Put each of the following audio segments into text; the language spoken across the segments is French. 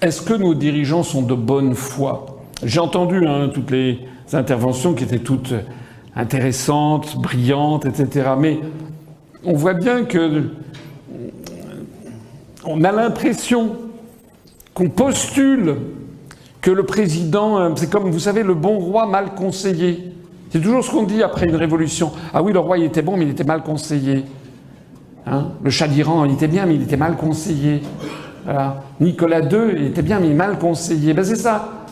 est-ce que nos dirigeants sont de bonne foi? J'ai entendu toutes les interventions qui étaient toutes intéressantes, brillantes, etc. Mais on voit bien que on a l'impression qu'on postule que le président, c'est comme, vous savez, le bon roi mal conseillé. C'est toujours ce qu'on dit après une révolution. Ah oui, le roi, il était bon, mais il était mal conseillé. Le Shah d'Iran, il était bien, mais il était mal conseillé. Voilà. Nicolas II, il était bien, mais mal conseillé. Ben c'est ça.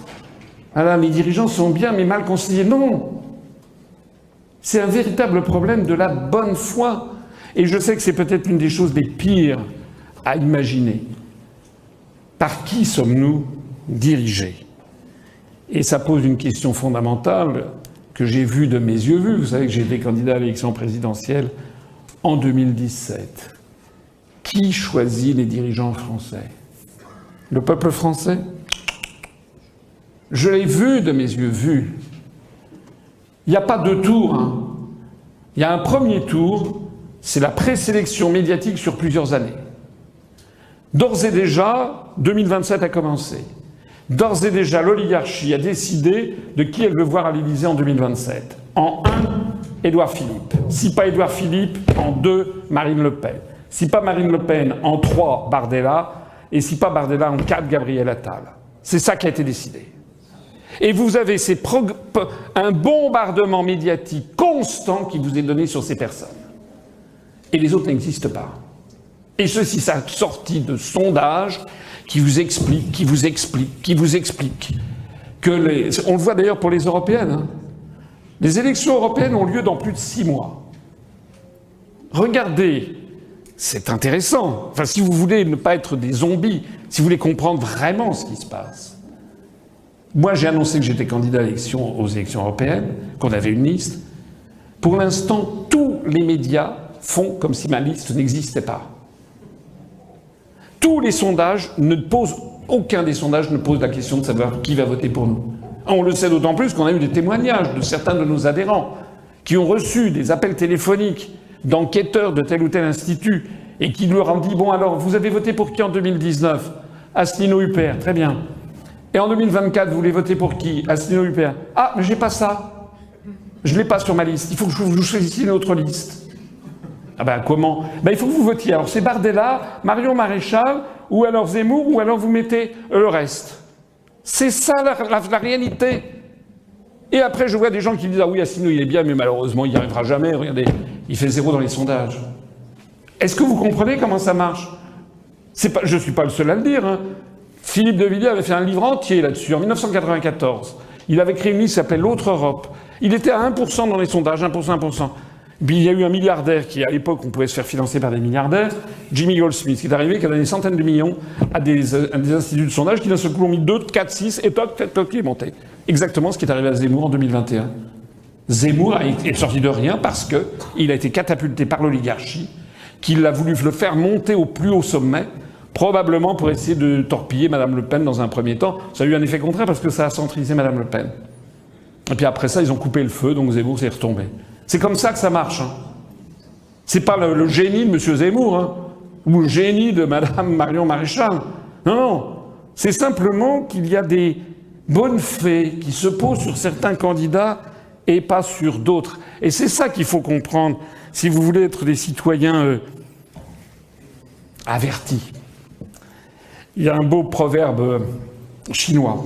Voilà, les dirigeants sont bien, mais mal conseillés. Non. C'est un véritable problème de la bonne foi. Et je sais que c'est peut-être une des choses les pires à imaginer. Par qui sommes-nous dirigés? Et ça pose une question fondamentale que j'ai vue de mes yeux vus. Vous savez que j'ai été candidat à l'élection présidentielle en 2017. Qui choisit les dirigeants français? Le peuple français? Je l'ai vu de mes yeux vus. Il n'y a pas deux tours. Il y a un premier tour, c'est la présélection médiatique sur plusieurs années. D'ores et déjà, 2027 a commencé. D'ores et déjà, l'oligarchie a décidé de qui elle veut voir à l'Élysée en 2027. En 1, Édouard Philippe. Si pas Édouard Philippe, en 2, Marine Le Pen. Si pas Marine Le Pen, en 3, Bardella. Et si pas Bardella, en 4, Gabriel Attal. C'est ça qui a été décidé. Et vous avez un bombardement médiatique constant qui vous est donné sur ces personnes. Et les autres n'existent pas. Et ceci, ça a sorti de sondages qui vous expliquent que on le voit d'ailleurs pour les européennes. Les élections européennes ont lieu dans plus de 6 mois. Regardez, c'est intéressant. Enfin, si vous voulez ne pas être des zombies, si vous voulez comprendre vraiment ce qui se passe. Moi, j'ai annoncé que j'étais candidat aux élections européennes, qu'on avait une liste. Pour l'instant, tous les médias font comme si ma liste n'existait pas. Tous les sondages aucun des sondages ne pose la question de savoir qui va voter pour nous. On le sait d'autant plus qu'on a eu des témoignages de certains de nos adhérents qui ont reçu des appels téléphoniques d'enquêteurs de tel ou tel institut et qui leur ont dit « Bon alors, vous avez voté pour qui en 2019 ?»« Asselineau Huppert, très bien. Et en 2024, vous voulez voter pour qui? Asselineau Huppert. Ah, mais j'ai pas ça. Je l'ai pas sur ma liste. Il faut que vous choisissiez une autre liste. » Ah ben comment? Ben il faut que vous votiez. Alors c'est Bardella, Marion Maréchal, ou alors Zemmour, ou alors vous mettez le reste. C'est ça la réalité. Et après je vois des gens qui disent « Ah oui, Asselineau il est bien, mais malheureusement il n'y arrivera jamais. Regardez, il fait 0 dans les sondages. » Est-ce que vous comprenez comment ça marche? Je ne suis pas le seul à le dire. Philippe de Villiers avait fait un livre entier là-dessus, en 1994. Il avait créé une liste qui s'appelait L'Autre Europe. Il était à 1% dans les sondages, 1%, 1%. Puis il y a eu un milliardaire qui, à l'époque, on pouvait se faire financer par des milliardaires, Jimmy Goldsmith, qui est arrivé, qui a donné des centaines de millions à des instituts de sondage qui d'un seul coup ont mis 2, 4, 6, et toc, il est monté. Exactement ce qui est arrivé à Zemmour en 2021. Zemmour est sorti de rien parce qu'il a été catapulté par l'oligarchie, qu'il a voulu le faire monter au plus haut sommet, probablement pour essayer de torpiller Mme Le Pen dans un premier temps. Ça a eu un effet contraire parce que ça a centrisé Mme Le Pen. Et puis après ça, ils ont coupé le feu, donc Zemmour s'est retombé. C'est comme ça que ça marche. C'est pas le génie de M. Zemmour, ou le génie de Mme Marion Maréchal. Non, non. C'est simplement qu'il y a des bonnes fées qui se posent sur certains candidats et pas sur d'autres. Et c'est ça qu'il faut comprendre si vous voulez être des citoyens avertis. Il y a un beau proverbe chinois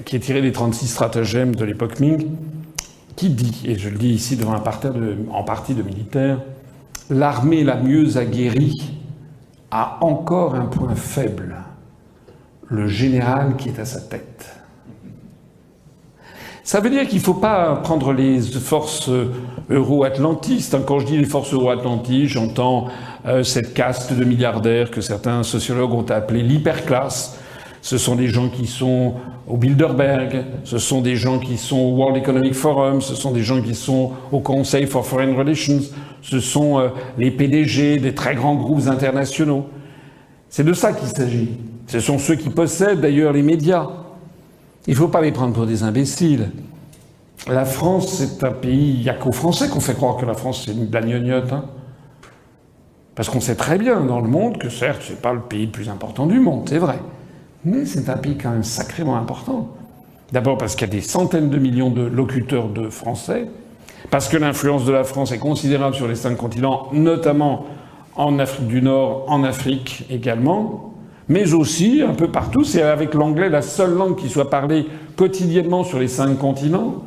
qui est tiré des 36 stratagèmes de l'époque Ming, qui dit, et je le dis ici devant un parterre en partie de militaires, « L'armée la mieux aguerrie a encore un point faible, le général qui est à sa tête. » Ça veut dire qu'il ne faut pas prendre les forces euro-atlantistes. Quand je dis les forces euro-atlantistes, j'entends cette caste de milliardaires que certains sociologues ont appelée l'hyperclasse. Ce sont des gens qui sont au Bilderberg, ce sont des gens qui sont au World Economic Forum, ce sont des gens qui sont au Conseil for Foreign Relations, ce sont les PDG des très grands groupes internationaux. C'est de ça qu'il s'agit. Ce sont ceux qui possèdent d'ailleurs les médias. Il ne faut pas les prendre pour des imbéciles. La France, c'est un pays... Il n'y a qu'aux Français qu'on fait croire que la France, c'est de la gnognotte. Parce qu'on sait très bien dans le monde que certes, c'est pas le pays le plus important du monde, c'est vrai. Mais c'est un pays quand même sacrément important. D'abord parce qu'il y a des centaines de millions de locuteurs de français, parce que l'influence de la France est considérable sur les 5 continents, notamment en Afrique du Nord, en Afrique également, mais aussi un peu partout. C'est avec l'anglais la seule langue qui soit parlée quotidiennement sur les 5 continents.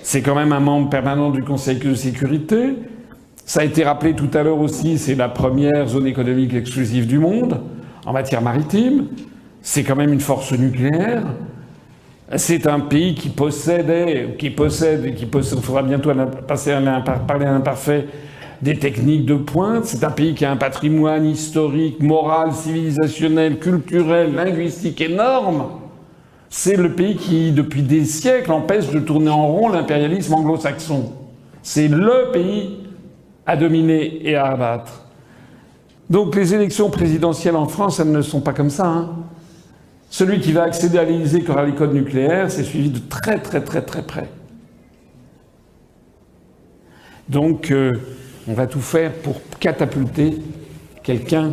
C'est quand même un membre permanent du Conseil de sécurité. Ça a été rappelé tout à l'heure aussi, c'est la première zone économique exclusive du monde en matière maritime. C'est quand même une force nucléaire. C'est un pays qui possède, il faudra bientôt parler à l'imparfait, des techniques de pointe. C'est un pays qui a un patrimoine historique, moral, civilisationnel, culturel, linguistique énorme. C'est le pays qui, depuis des siècles, empêche de tourner en rond l'impérialisme anglo-saxon. C'est le pays à dominer et à abattre. Donc les élections présidentielles en France, elles ne sont pas comme ça, hein. Celui qui va accéder à l'Élysée qui aura les codes nucléaires, c'est suivi de très très très très près. Donc on va tout faire pour catapulter quelqu'un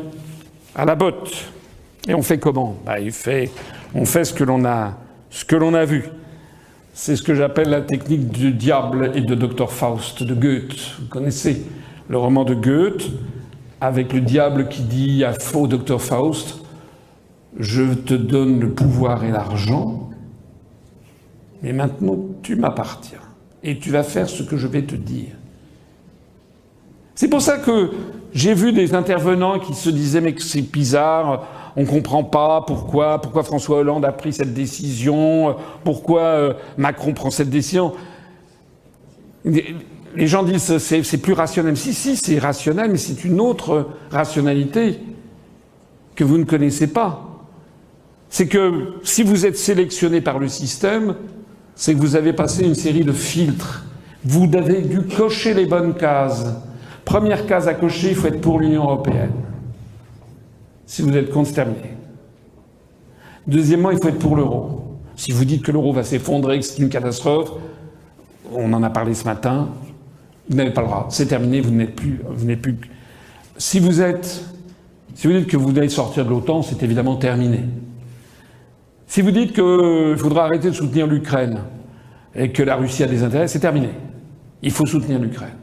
à la botte. Et on fait comment? On fait ce que l'on a vu. C'est ce que j'appelle la technique du diable et de Dr Faust de Goethe. Vous connaissez le roman de Goethe, avec le diable qui dit à faux Dr Faust: je te donne le pouvoir et l'argent, mais maintenant tu m'appartiens et tu vas faire ce que je vais te dire. C'est pour ça que j'ai vu des intervenants qui se disaient mais que c'est bizarre, on comprend pas pourquoi François Hollande a pris cette décision, pourquoi Macron prend cette décision. Les gens disent c'est plus rationnel. Si, c'est rationnel, mais c'est une autre rationalité que vous ne connaissez pas. C'est que si vous êtes sélectionné par le système, c'est que vous avez passé une série de filtres. Vous avez dû cocher les bonnes cases. Première case à cocher, il faut être pour l'Union européenne. Si vous êtes contre, c'est terminé. Deuxièmement, il faut être pour l'euro. Si vous dites que l'euro va s'effondrer, que c'est une catastrophe, on en a parlé ce matin, vous n'avez pas le droit. C'est terminé, vous n'êtes plus. Si vous dites que vous allez sortir de l'OTAN, c'est évidemment terminé. Si vous dites qu'il faudra arrêter de soutenir l'Ukraine et que la Russie a des intérêts, c'est terminé. Il faut soutenir l'Ukraine.